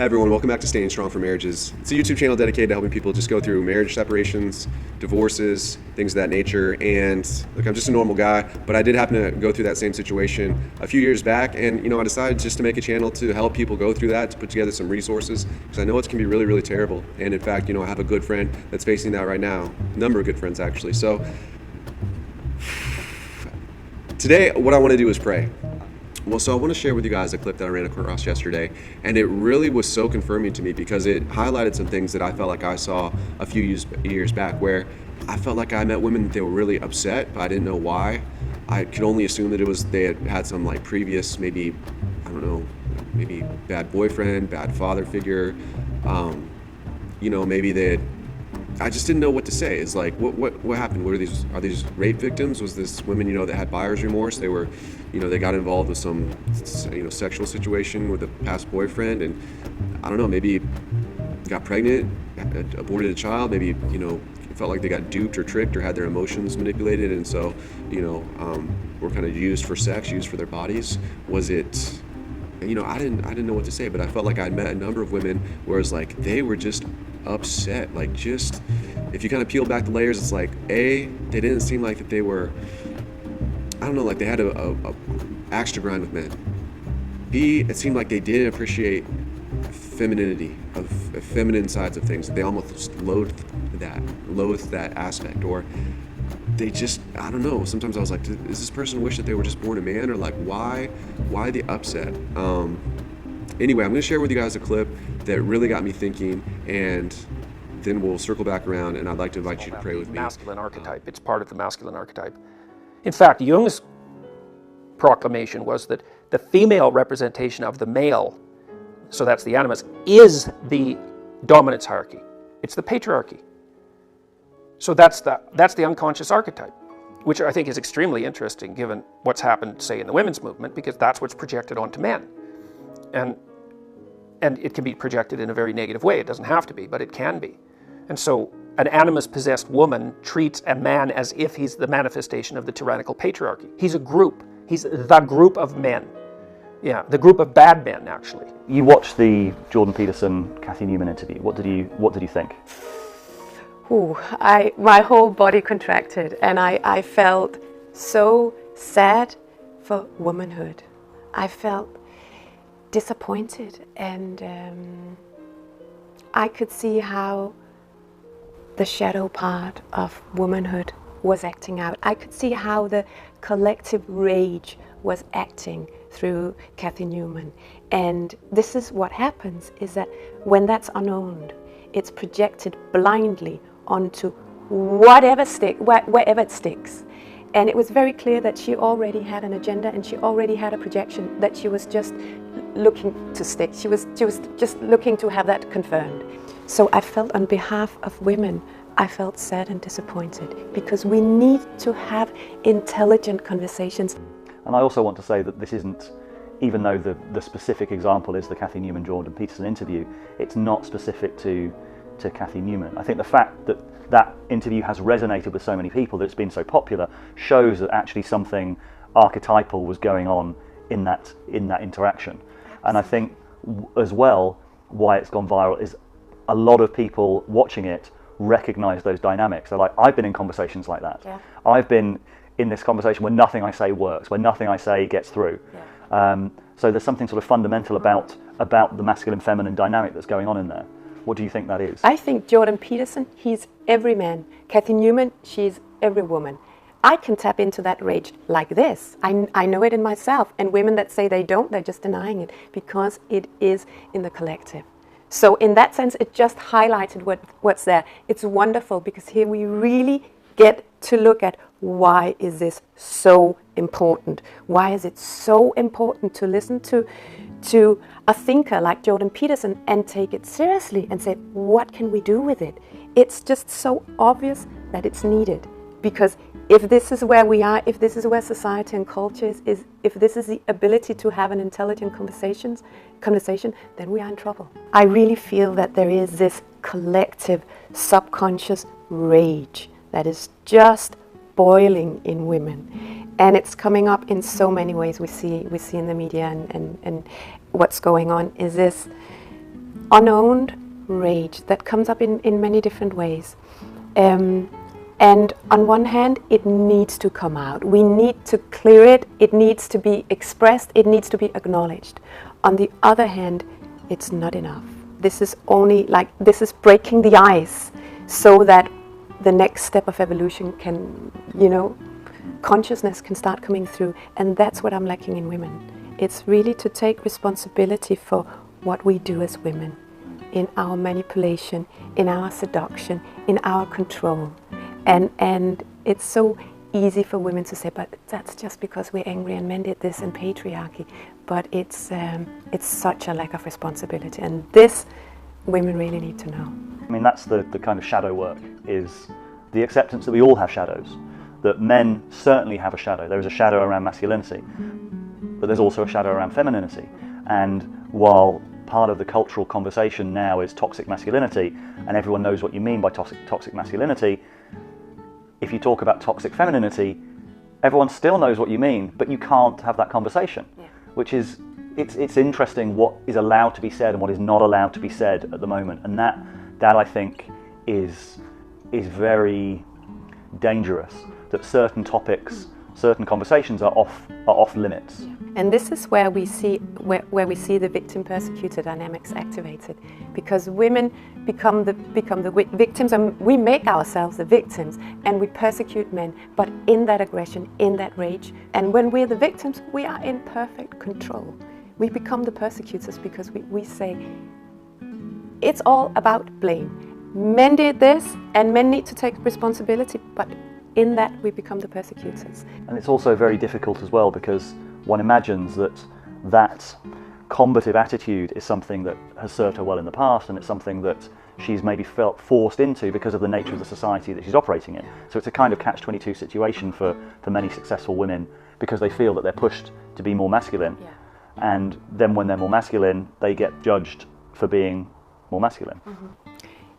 Hi everyone, welcome back to Staying Strong for Marriages. It's a YouTube channel dedicated to helping people just go through marriage separations, divorces, things of that nature. And look, I'm just a normal guy, but I did happen to go through that same situation a few years back. And I decided just to make a channel to help people go through that, to put together some resources, because I know it can be really, really terrible. And in fact, I have a good friend that's facing that right now, a number of good friends actually. So today, what I want to do is pray. Well, so I want to share with you guys a clip that I ran across yesterday, and it really was so confirming to me because it highlighted some things that I felt like I saw a few years back where I felt like I met women that were really upset, but I didn't know why. I could only assume that it was they had had some like previous, maybe, I don't know, maybe bad boyfriend, bad father figure, maybe they had, I just didn't know what to say. It's like, what happened? Are these rape victims? Was this women, that had buyer's remorse? They were, they got involved with some, sexual situation with a past boyfriend, and I don't know, maybe got pregnant, aborted a child, maybe, felt like they got duped or tricked or had their emotions manipulated, and so, were kind of used for sex, used for their bodies. Was it, I didn't know what to say, but I felt like I'd met a number of women where it's like they were just upset, like just, if you kind of peel back the layers, it's like, A, they didn't seem like that they were, I don't know, like they had a axe to grind with men. B, it seemed like they did appreciate femininity, of feminine sides of things. They almost loathed that aspect, or they just, I don't know, sometimes I was like, does this person wish that they were just born a man, or like, why the upset? Anyway, I'm going to share with you guys a clip that really got me thinking, and then we'll circle back around, and I'd like to invite you to pray with me. Masculine archetype. It's part of the masculine archetype. In fact, Jung's proclamation was that the female representation of the male, so that's the animus, is the dominance hierarchy. It's the patriarchy. So that's the unconscious archetype, which I think is extremely interesting given what's happened, say, in the women's movement, because that's what's projected onto men. And it can be projected in a very negative way. It doesn't have to be, but it can be. And so an animus-possessed woman treats a man as if he's the manifestation of the tyrannical patriarchy. He's a group. He's the group of men. Yeah, the group of bad men, actually. You watched the Jordan Peterson, Cathy Newman interview. What did you think? Ooh, my whole body contracted, and I felt so sad for womanhood. I felt disappointed, and I could see how the shadow part of womanhood was acting out. I could see how the collective rage was acting through Cathy Newman. And this is what happens, is that when that's unowned, it's projected blindly onto wherever it sticks. And it was very clear that she already had an agenda, and she already had a projection that she was just looking to stick. She was just looking to have that confirmed. So I felt, on behalf of women, I felt sad and disappointed, because we need to have intelligent conversations. And I also want to say that this isn't, even though the specific example is the Cathy Newman Jordan Peterson interview, it's not specific to Cathy Newman. I think the fact that that interview has resonated with so many people, that it's been so popular, shows that actually something archetypal was going on in that interaction. And I think as well, why it's gone viral is a lot of people watching it recognize those dynamics. They're like, I've been in conversations like that. Yeah. I've been in this conversation where nothing I say works, where nothing I say gets through. Yeah. So there's something sort of fundamental about the masculine-feminine dynamic that's going on in there. What do you think that is? I think Jordan Peterson, he's every man. Cathy Newman, she's every woman. I can tap into that rage like this. I know it in myself. And women that say they don't, they're just denying it, because it is in the collective. So in that sense, it just highlighted what's there. It's wonderful, because here we really get to look at, why is this so important? Why is it so important to listen to a thinker like Jordan Peterson and take it seriously and say, what can we do with it? It's just so obvious that it's needed, because if this is where we are, if this is where society and culture is, if this is the ability to have an intelligent conversation, then we are in trouble. I really feel that there is this collective subconscious rage that is just boiling in women, and it's coming up in so many ways. We see in the media, and what's going on is this unowned rage that comes up in many different ways. And on one hand, it needs to come out. We need to clear it. It needs to be expressed. It needs to be acknowledged. On the other hand, it's not enough. This is only this is breaking the ice so that the next step of evolution can, consciousness can start coming through. And that's what I'm lacking in women. It's really to take responsibility for what we do as women, in our manipulation, in our seduction, in our control. And it's so easy for women to say, but that's just because we're angry and men did this in patriarchy. But it's such a lack of responsibility, and this women really need to know. I mean, that's the kind of shadow work, is the acceptance that we all have shadows, that men certainly have a shadow. There is a shadow around masculinity, but there's also a shadow around femininity. And while part of the cultural conversation now is toxic masculinity, and everyone knows what you mean by toxic masculinity, if you talk about toxic femininity, everyone still knows what you mean, but you can't have that conversation, which is, it's interesting what is allowed to be said and what is not allowed to be said at the moment. And that I think is very dangerous, that certain topics, certain conversations are off limits. And this is where we see the victim-persecutor dynamics activated, because women become the victims, and we make ourselves the victims, and we persecute men, but in that aggression, in that rage. And when we're the victims, we are in perfect control. We become the persecutors because we say, it's all about blame. Men did this, and men need to take responsibility, but in that we become the persecutors. And it's also very difficult as well, because one imagines that combative attitude is something that has served her well in the past, and it's something that she's maybe felt forced into because of the nature of the society that she's operating in. So it's a kind of catch-22 situation for many successful women, because they feel that they're pushed to be more masculine. Yeah. And then when they're more masculine, they get judged for being more masculine.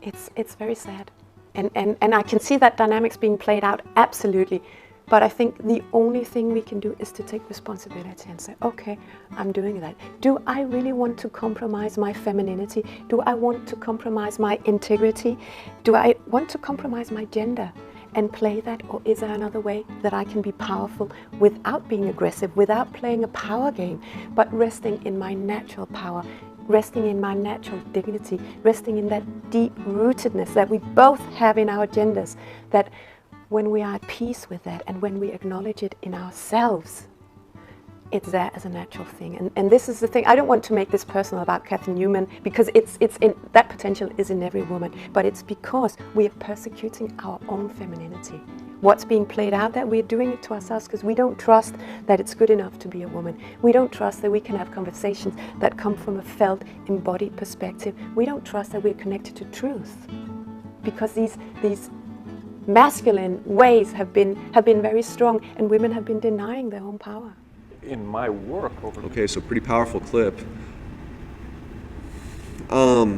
It's very sad. And I can see that dynamics being played out, absolutely. But I think the only thing we can do is to take responsibility and say, okay, I'm doing that. Do I really want to compromise my femininity? Do I want to compromise my integrity? Do I want to compromise my gender and play that? Or is there another way that I can be powerful without being aggressive, without playing a power game, but resting in my natural power, resting in my natural dignity, resting in that deep rootedness that we both have in our genders, that when we are at peace with that and when we acknowledge it in ourselves, it's there as a natural thing. And this is the thing, I don't want to make this personal about Cathy Newman, because it's in that potential is in every woman, but it's because we are persecuting our own femininity. What's being played out, that we're doing it to ourselves because we don't trust that it's good enough to be a woman. We don't trust that we can have conversations that come from a felt, embodied perspective. We don't trust that we're connected to truth, because these masculine ways have been very strong, and women have been denying their own power. In my work over Okay, so pretty powerful clip. I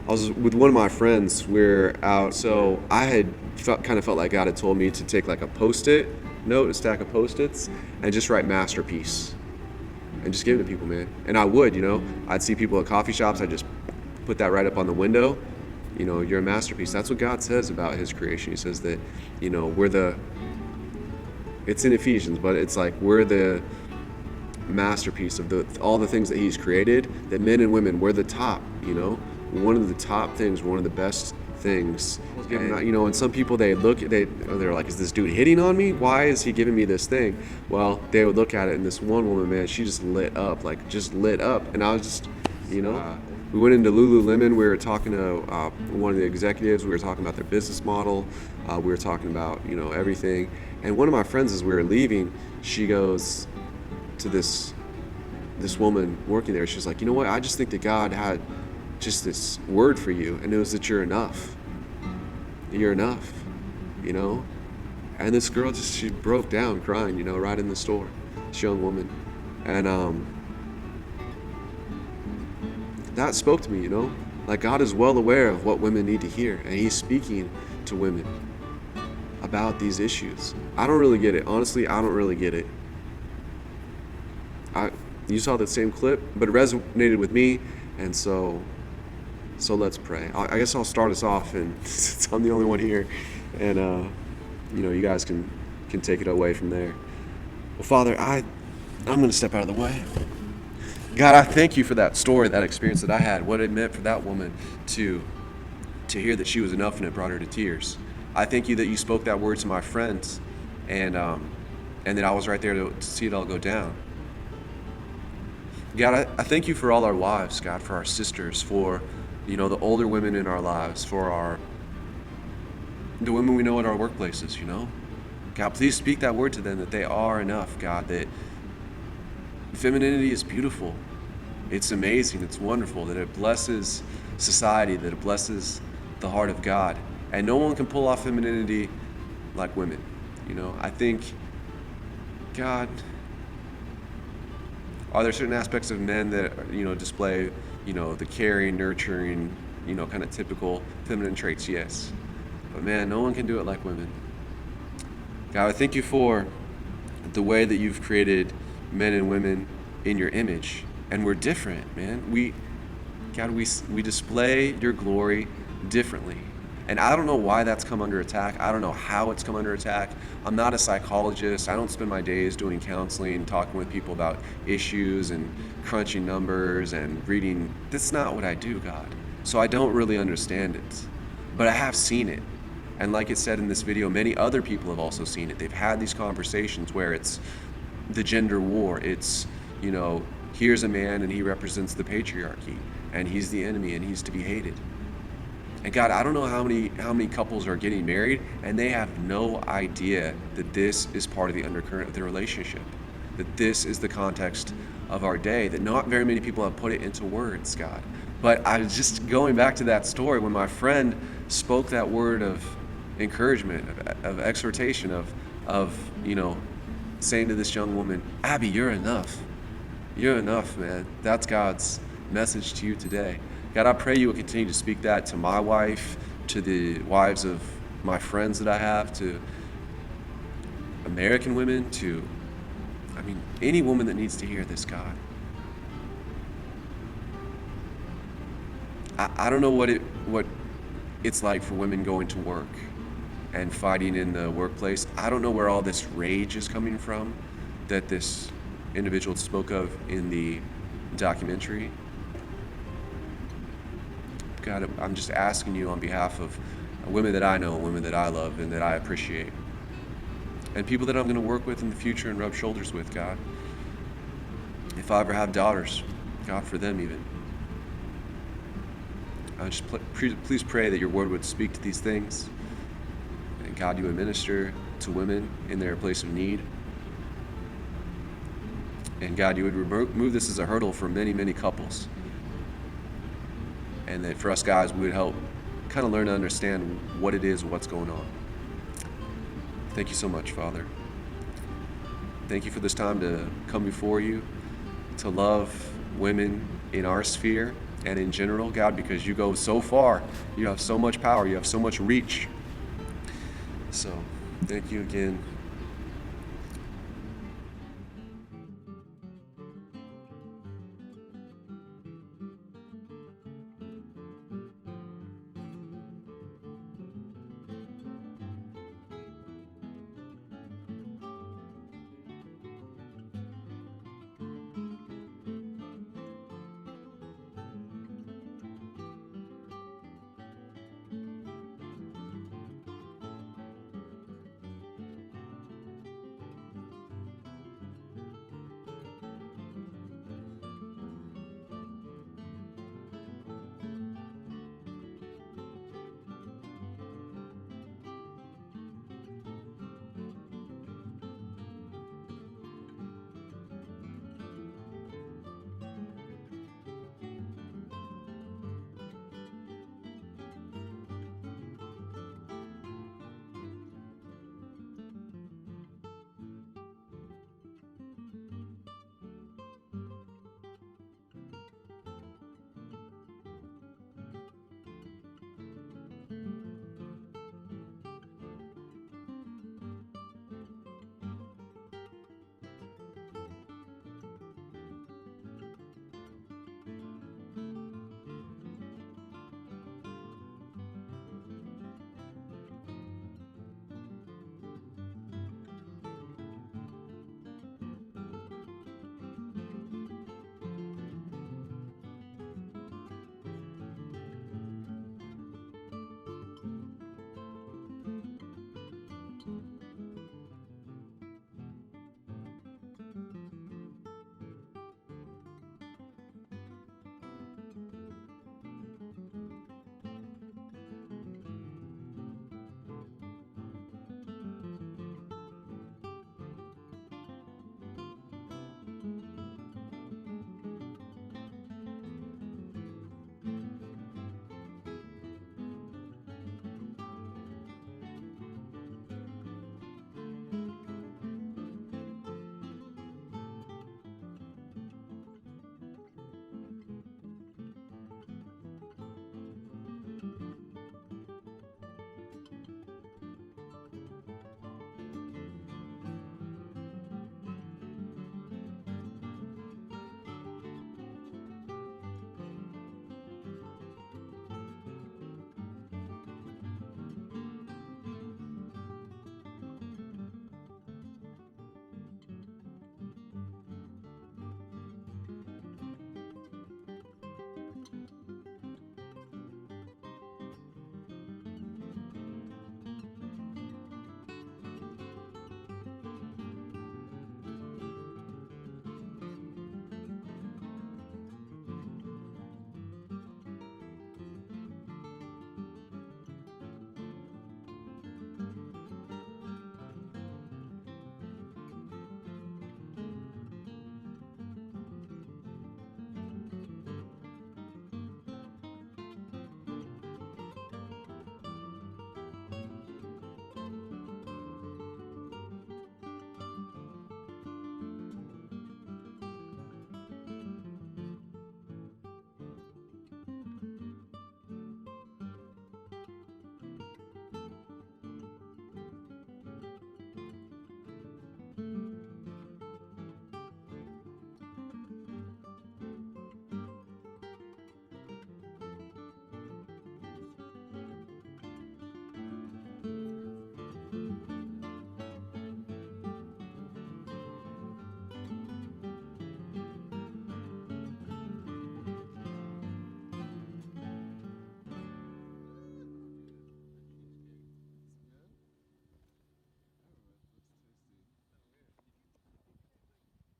was with one of my friends, we're out, so I had kind of felt like God had told me to take like a Post-it note, a stack of Post-its, and just write masterpiece, and just give it to people, man. And I would, I'd see people at coffee shops, I'd just put that right up on the window. You're a masterpiece. That's what God says about his creation. He says that, it's in Ephesians, but it's like we're the masterpiece of all the things that he's created, that men and women, we're the top, one of the top things, one of the best things. And some people, they're like, is this dude hitting on me? Why is he giving me this thing? Well, they would look at it, and this one woman, man, she just lit up. And I was just, we went into Lululemon. We were talking to one of the executives. We were talking about their business model. We were talking about, everything. And one of my friends, as we were leaving, she goes to this woman working there. She's like, you know what? I just think that God had just this word for you, and it was that you're enough. You're enough, And this girl she broke down crying, right in the store. This young woman. And that spoke to me, like God is well aware of what women need to hear, and he's speaking to women about these issues. I don't really get it. Honestly, I don't really get it. You saw the same clip, but it resonated with me, And so let's pray. I guess I'll start us off, and since I'm the only one here, and you guys can take it away from there. Well, Father, I'm going to step out of the way. God, I thank you for that story, that experience that I had, what it meant for that woman to hear that she was enough, and it brought her to tears. I thank you that you spoke that word to my friends, and that I was right there to see it all go down. God, I thank you for all our wives, God, for our sisters, for the older women in our lives, for the women we know at our workplaces, God, please speak that word to them, that they are enough, God, that femininity is beautiful. It's amazing. It's wonderful, that it blesses society, that it blesses the heart of God. And no one can pull off femininity like women. I think, God, are there certain aspects of men that, display, the caring, nurturing, kind of typical feminine traits? Yes. But man, no one can do it like women. God, I thank you for the way that you've created men and women in your image. And we're different, man. We display your glory differently. And I don't know why that's come under attack. I don't know how it's come under attack. I'm not a psychologist. I don't spend my days doing counseling, talking with people about issues and crunching numbers and reading. That's not what I do, God. So I don't really understand it. But I have seen it. And like it said in this video, many other people have also seen it. They've had these conversations where it's the gender war. It's, here's a man and he represents the patriarchy, and he's the enemy and he's to be hated. And God, I don't know how many couples are getting married and they have no idea that this is part of the undercurrent of their relationship, that this is the context of our day, that not very many people have put it into words, God. But I was just going back to that story when my friend spoke that word of encouragement, of exhortation, of saying to this young woman, Abby, you're enough. You're enough, man. That's God's message to you today. God, I pray you will continue to speak that to my wife, to the wives of my friends that I have, to American women, to, any woman that needs to hear this, God. I don't know what it's like for women going to work and fighting in the workplace. I don't know where all this rage is coming from that this individual spoke of in the documentary. God, I'm just asking you on behalf of women that I know, women that I love and that I appreciate, and people that I'm going to work with in the future and rub shoulders with, God. If I ever have daughters, God, for them even. I just please pray that your word would speak to these things, and God, you would minister to women in their place of need. And God, you would remove this as a hurdle for many, many couples. And that for us guys, we would help kind of learn to understand what it is, what's going on. Thank you so much, Father. Thank you for this time to come before you, to love women in our sphere and in general, God, because you go so far. You have so much power. You have so much reach. So thank you again.